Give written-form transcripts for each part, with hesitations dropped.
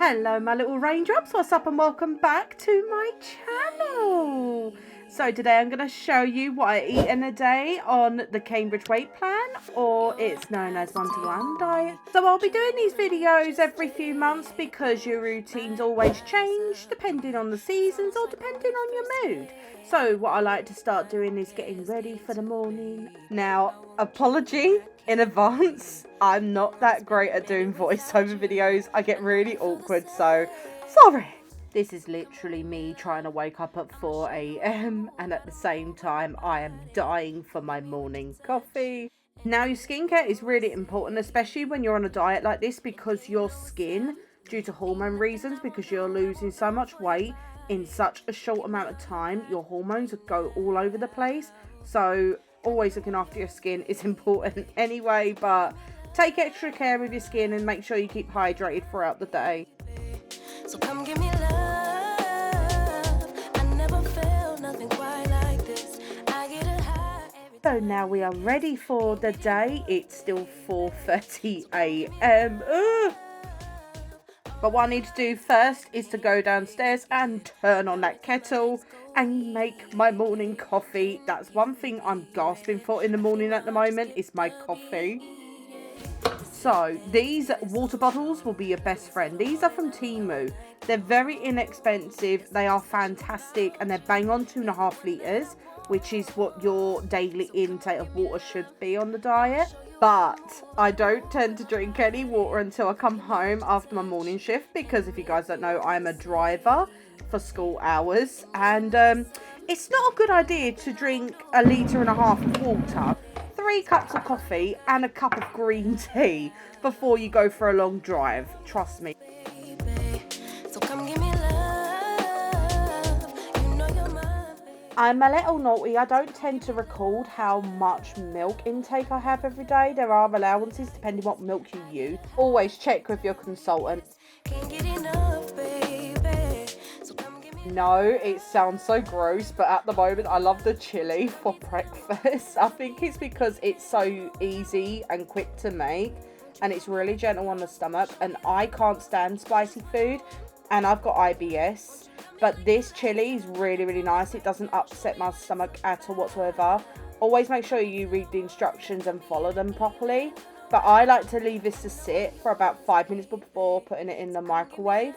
Hello my little raindrops, what's up and welcome back to my channel. So today I'm going to show you what I eat in a day on the Cambridge weight plan, or it's known as 1-to-1 diet. So I'll be doing these videos every few months because your routines always change depending on the seasons or depending on your mood. So what I like to start doing is getting ready for the morning. Now, apology in advance, I'm not that great at doing voiceover videos. I get really awkward, so sorry. This is literally me trying to wake up at 4 AM and at the same time I am dying for my morning coffee. Now your skincare is really important, especially when you're on a diet like this, because your skin, due to hormone reasons, because you're losing so much weight in such a short amount of time, your hormones go all over the place. So always looking after your skin is important anyway, but take extra care with your skin and make sure you keep hydrated throughout the day. So come give me love. I never felt nothing quite like this. I get a high every So now we are ready for the day. It's still 4:30 AM. But what I need to do first is to go downstairs and turn on that kettle and make my morning coffee. That's one thing I'm gasping for in the morning at the moment, is my coffee. So these water bottles will be your best friend. These are from Temu. They're very inexpensive. They are fantastic and they're bang on 2.5 litres, which is what your daily intake of water should be on the diet. But I don't tend to drink any water until I come home after my morning shift, because if you guys don't know, I'm a driver for school hours, and it's not a good idea to drink 1.5 litres of water, 3 cups of coffee and a cup of green tea before you go for a long drive. Trust me. baby. So come give me love. You know you're my baby. I'm a little naughty. I don't tend to record how much milk intake I have every day. There are allowances depending what milk you use. Always check with your consultant. Can't get enough, baby. So come give me No, it sounds so gross, but at the moment I love the chili for breakfast. I think it's because it's so easy and quick to make, and it's really gentle on the stomach, and I can't stand spicy food, and I've got IBS. But this chili is really, really nice. It doesn't upset my stomach at all whatsoever. Always make sure you read the instructions and follow them properly. But I like to leave this to sit for about 5 minutes before putting it in the microwave.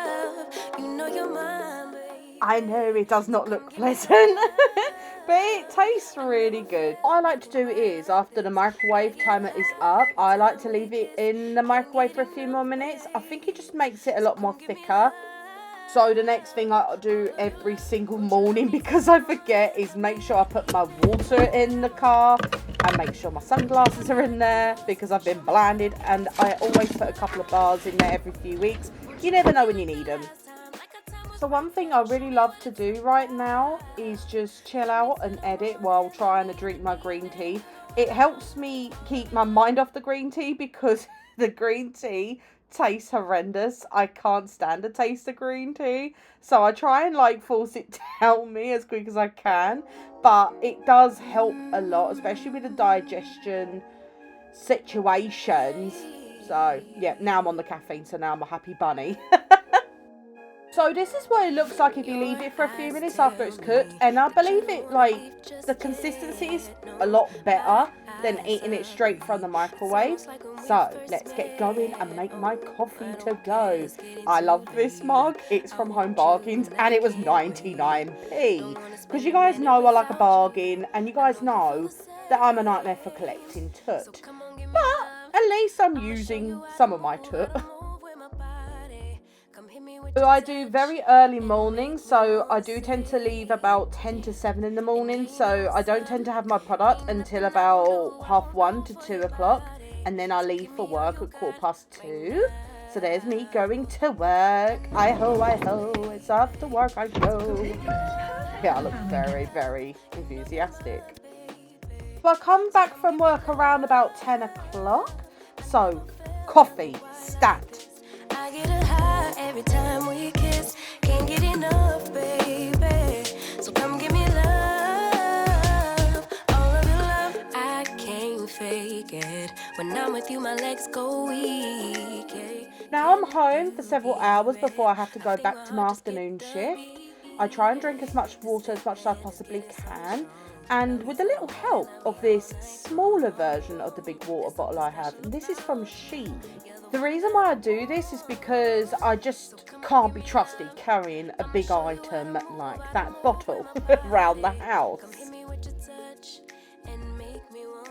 love. You know you're my baby. I know it does not look pleasant, but it tastes really good. What I like to do is, after the microwave timer is up, I like to leave it in the microwave for a few more minutes. I think it just makes it a lot more thicker. So the next thing I do every single morning, because I forget, is make sure I put my water in the car and make sure my sunglasses are in there, because I've been blinded, and I always put a couple of bars in there every few weeks. You never know when you need them. So one thing I really love to do right now is just chill out and edit while trying to drink my green tea. It helps me keep my mind off the green tea, because the green tea tastes horrendous. I can't stand the taste of green tea, so I try and force it down me as quick as I can, but it does help a lot, especially with the digestion situations. So yeah, now I'm on the caffeine, so now I'm a happy bunny. So this is what it looks like if you leave it for a few minutes after it's cooked, and I believe it, the consistency is a lot better than eating it straight from the microwave. So let's get going and make my coffee to go. I love this mug. It's from Home Bargains and it was 99p, because you guys know I like a bargain, and you guys know that I'm a nightmare for collecting toot, but at least I'm using some of my toot. So I do very early mornings, so I do tend to leave about 10 to 7 in the morning, so I don't tend to have my product until about 1:30 to 2 o'clock, and then I leave for work at 2:15. So there's me going to work. I-ho, it's after work I go. Yeah, I look very, very enthusiastic. So I come back from work around about 10 o'clock, so coffee, stat. I get a high every time we kiss. Can't get enough, baby. So come give me love. All of your love. I can't fake it. When I'm with you, my legs go weak. Now I'm home for several hours before I have to go back to my afternoon shift. I try and drink as much water as I possibly can, and with a little help of this smaller version of the big water bottle I have. And this is from Shein. The reason why I do this is because I just can't be trusted carrying a big item like that bottle around the house.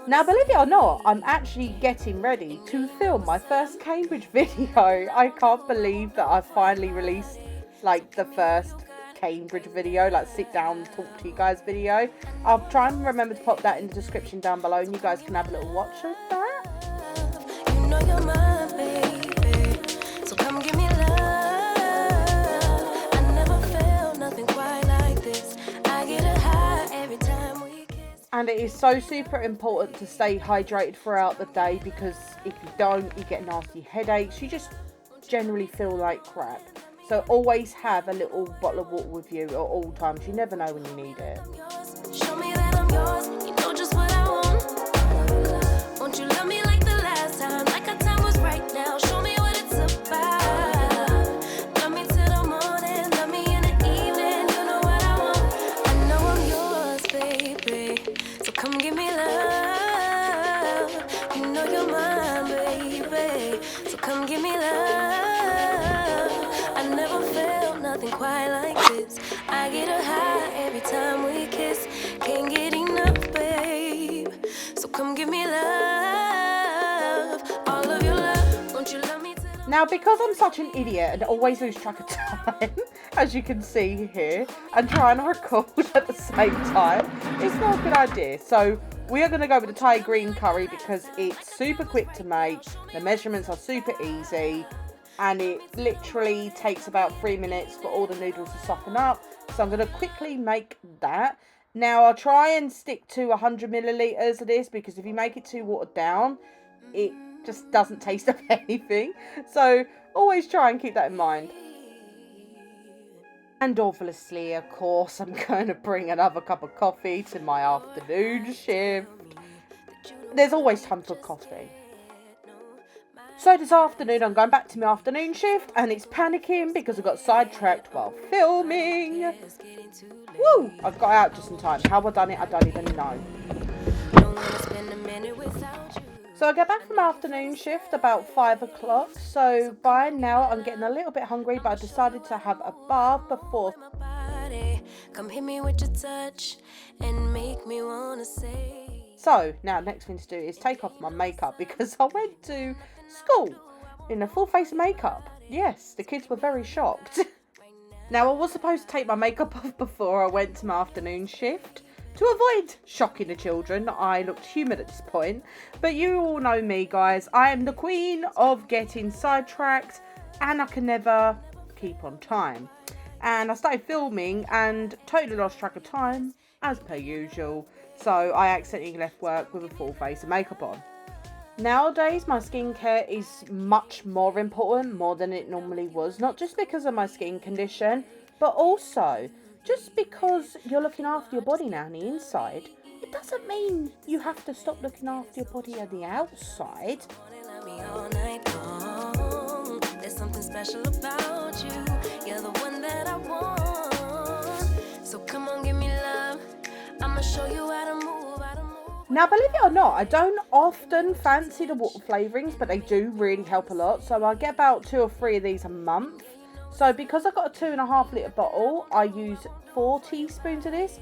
Now, believe it or not, I'm actually getting ready to film my first Cambridge video. I can't believe that I finally released like the first Cambridge video, like sit down and talk to you guys video. I'll try and remember to pop that in the description down below and you guys can have a little watch of that. You know you're my baby, so come give me love. I never felt nothing quite like this. I get a high every time we kiss. And it is so super important to stay hydrated throughout the day, because if you don't, you get nasty headaches. You just generally feel like crap. So always have a little bottle of water with you at all times. You never know when you need it. Show me that I'm yours. You know just what I want. Won't you love me like the last time? Like our time was right now. Show me what it's about. Love me till the morning. Love me in the evening. You know what I want. I know I'm yours, baby. So come give me love. You know you're mine, baby. So come give me love. I never felt nothing quite like this. I get a high every time we kiss. Can't get enough, babe. So come give me love. All of your love. Won't you love me till the Now, because I'm such an idiot and always lose track of time, as you can see here, and trying to record at the same time, it's not a good idea. So we are going to go with the Thai green curry because it's super quick to make. The measurements are super easy. And it literally takes about 3 minutes for all the noodles to soften up. So I'm going to quickly make that. Now I'll try and stick to 100 millilitres of this, because if you make it too watered down, it just doesn't taste of anything. So always try and keep that in mind. And obviously, of course, I'm going to bring another cup of coffee to my afternoon shift. There's always time for coffee. So this afternoon, I'm going back to my afternoon shift, and it's panicking because I got sidetracked while filming. Woo! I got out just in time. How I done it, I don't even know. So I get back from afternoon shift about 5 o'clock. So by now, I'm getting a little bit hungry, but I decided to have a bath before. come hit me with your touch and make me wanna say. So now next thing to do is take off my makeup, because I went to school in a full face of makeup. Yes, the kids were very shocked. Now I was supposed to take my makeup off before I went to my afternoon shift to avoid shocking the children. I looked human at this point, but you all know me, guys. I am the queen of getting sidetracked and I can never keep on time. And I started filming and totally lost track of time as per usual. So I accidentally left work with a full face of makeup on. Nowadays, my skincare is much more important, more than it normally was. Not just because of my skin condition, but also just because you're looking after your body now on the inside. It doesn't mean you have to stop looking after your body on the outside. There's something special about you. You're the one that I want. So come on, give me love. I'ma show you how to move. Now, believe it or not, I don't often fancy the water flavourings, but they do really help a lot. So I get about 2 or 3 of these a month. So because I've got a 2.5 litre bottle, I use 4 teaspoons of this.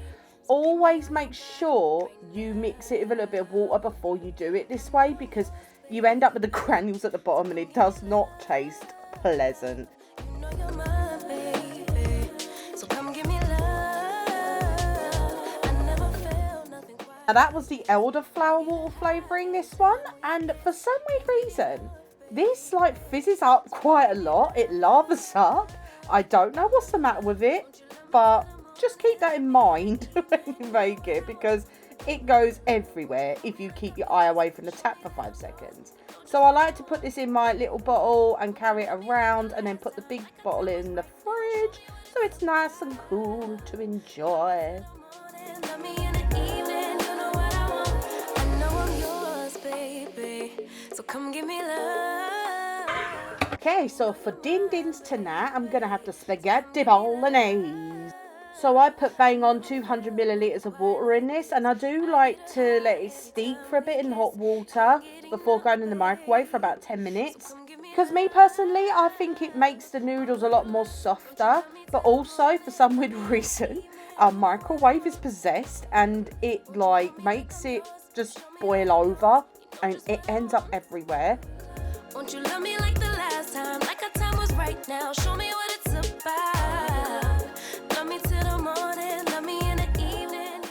Always make sure you mix it with a little bit of water before you do it this way, because you end up with the granules at the bottom and it does not taste pleasant. You know you're my baby. So come give me love. I never felt nothing quite. Now that was the elderflower water flavouring, this one, and for some weird reason this like fizzes up quite a lot. It lavas up. I don't know what's the matter with it, but just keep that in mind when you make it, because it goes everywhere if you keep your eye away from the tap for 5 seconds. So I like to put this in my little bottle and carry it around, and then put the big bottle in the fridge so it's nice and cool to enjoy. Love me in the evening. You know what I want. I know I'm yours, Okay, so for din-dins tonight, I'm going to have the spaghetti bolognese. So I put bang on 200 millilitres of water in this, and I do like to let it steep for a bit in hot water before going in the microwave for about 10 minutes. Because me personally, I think it makes the noodles a lot more softer, but also for some weird reason, our microwave is possessed and it like makes it just boil over and it ends up everywhere. Won't you love me like the last time, like our time was right now? Show me what it's about. Love me till the morning, love me in the evening.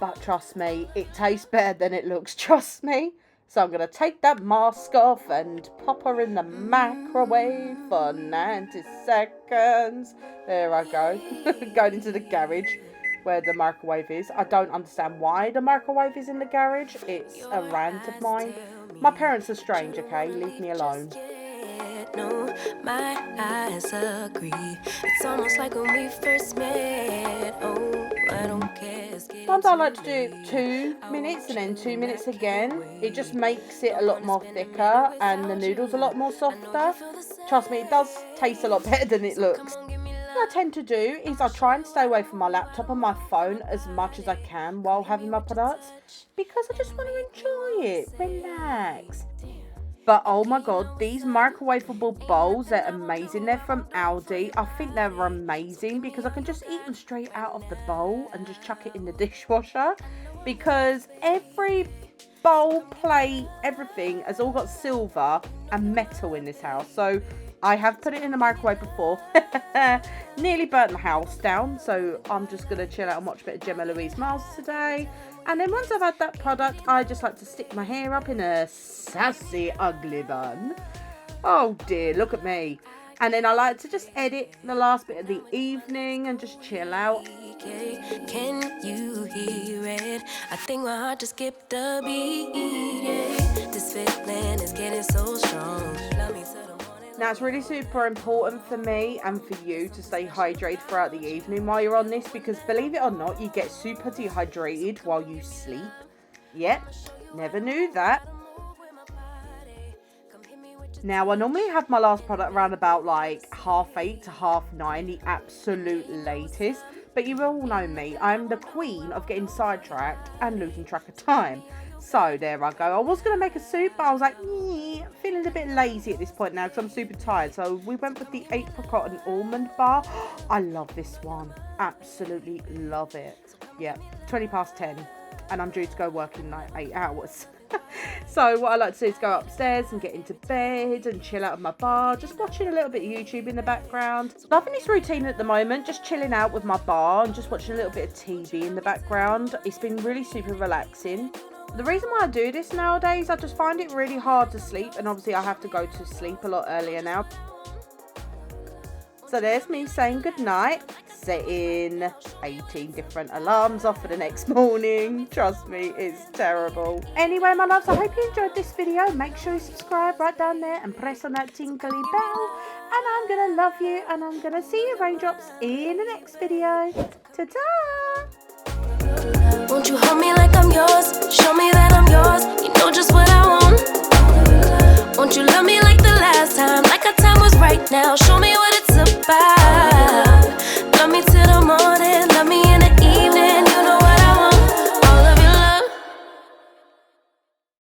But trust me, it tastes better than it looks, trust me. So I'm going to take that mask off and pop her in the microwave for 90 seconds. There I go. Going into the garage where the microwave is. I don't understand why the microwave is in the garage. It's a rant of mine. My parents are strange, okay? Leave me alone. No, my eyes agree. It's almost like when we first met. Oh, I don't care. Sometimes I like to do 2 minutes and then 2 minutes again. It just makes it a lot more thicker and the noodles a lot more softer. Trust me, it does taste a lot better than it looks. What I tend to do is I try and stay away from my laptop and my phone as much as I can while having my products, because I just want to enjoy it, relax. But oh my god, these microwavable bowls, they're amazing. They're from Aldi. I think they're amazing because I can just eat them straight out of the bowl and just chuck it in the dishwasher, because every bowl, plate, everything has all got silver and metal in this house. So I have put it in the microwave before. Nearly burnt the house down, so I'm just going to chill out and watch a bit of Gemma Louise Miles today. And then once I've had that product, I just like to stick my hair up in a sassy ugly bun. Oh dear, look at me. And then I like to just edit the last bit of the evening and just chill out. Can you hear it? I think my heart just skipped a beat. Yeah. This feeling is getting so strong. Love me till the morning. Now it's really super important for me and for you to stay hydrated throughout the evening while you're on this, because believe it or not, you get super dehydrated while you sleep. Yep, never knew that. Now I normally have my last product around about like 8:30 to 9:30, the absolute latest. But you all know me, I'm the queen of getting sidetracked and losing track of time. So there I go. I was going to make a soup, but I was like, feeling a bit lazy at this point now because I'm super tired. So we went with the apricot and almond bar. I love this one. Absolutely love it. Yeah, 10:20 and I'm due to go work in like 8 hours. So what I like to do is go upstairs and get into bed and chill out of my bar, just watching a little bit of YouTube in the background. Loving this routine at the moment, just chilling out with my bar and just watching a little bit of TV in the background. It's been really super relaxing. The reason why I do this nowadays, I just find it really hard to sleep, and obviously I have to go to sleep a lot earlier now. So there's me saying goodnight, setting 18 different alarms off for the next morning. Trust me, it's terrible. Anyway, my loves, I hope you enjoyed this video. Make sure you subscribe right down there and press on that tinkly bell. And I'm going to love you, and I'm going to see you, raindrops, in the next video. Ta-ta! Won't you hold me like I'm yours? Show me that I'm yours. You know just what I want. Won't you love me like the last time, like our time was right now? Show me what